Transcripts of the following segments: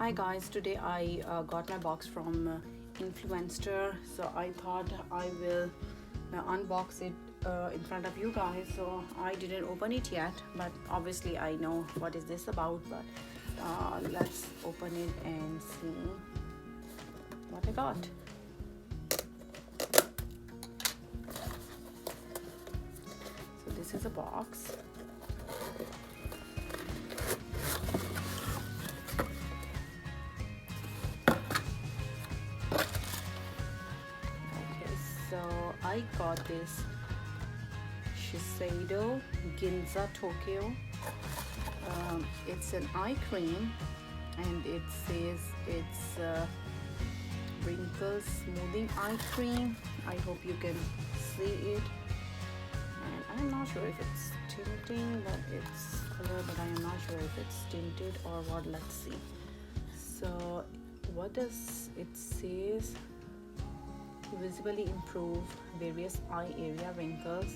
Hi guys, today I got my box from Influenster, so I thought I will unbox it in front of you guys. So I didn't open it yet, but obviously I know what is this about. But let's open it and see what I got. So this is a box. So I got this Shiseido Ginza Tokyo. It's an eye cream, and it says it's wrinkle smoothing eye cream. I hope you can see it. And I'm not sure if it's tinting, but it's color, but I am not sure if it's tinted or what. Let's see. So what does it says? Visibly improve various eye area wrinkles,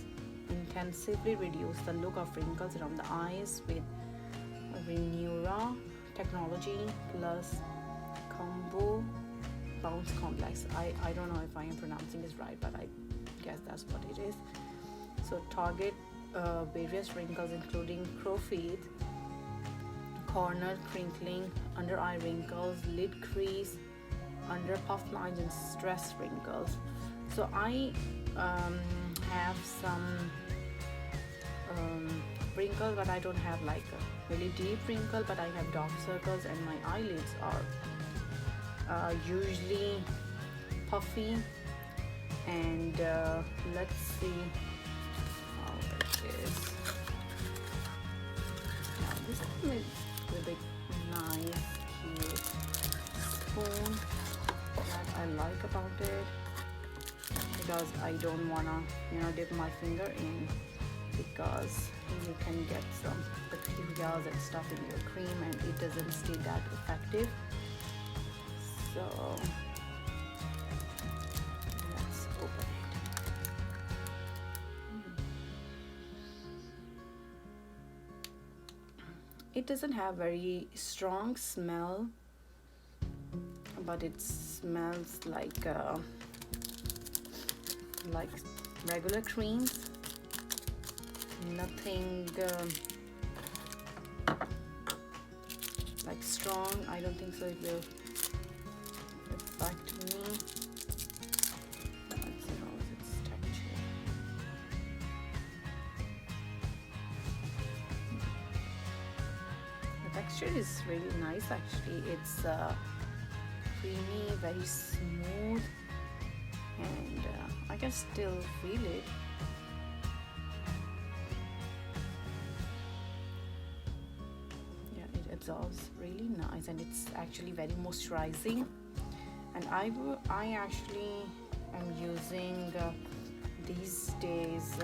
intensively reduce the look of wrinkles around the eyes with Renura technology plus combo bounce complex. I don't know if I am pronouncing this right, but I guess that's what it is. So target various wrinkles including crow feet, corner crinkling, under eye wrinkles, lid crease, under puffed lines and stress wrinkles. So I have some wrinkles, but I don't have like a really deep wrinkle, but I have dark circles and my eyelids are usually puffy. And let's see how it is. Now this one is a bit nice, cute spoon that I like about it, because I don't wanna dip my finger in, because you can get some bacteria and stuff in your cream and it doesn't stay that effective. So let's open it. It doesn't have very strong smell, but it smells like regular creams. Nothing like strong. I don't think so it will affect me. Let's see how is its texture. The texture is really nice actually. It's creamy, very smooth, and I can still feel it. Yeah, it absorbs really nice, and it's actually very moisturizing. And I actually am using these days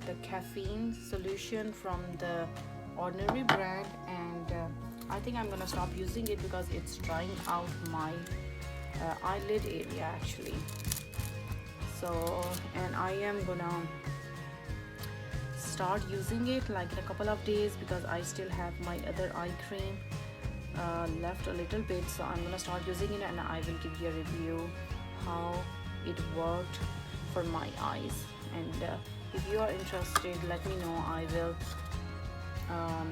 the caffeine solution from the Ordinary brand, and I think I'm gonna stop using it because it's drying out my eyelid area actually. So, and I am gonna start using it like in a couple of days, because I still have my other eye cream left a little bit. So I'm gonna start using it, and I will give you a review how it worked for my eyes. And if you are interested, let me know. I will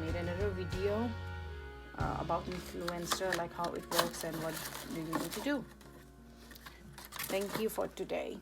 make another video about Influencer, like how it works and what do you need to do. Thank you for today.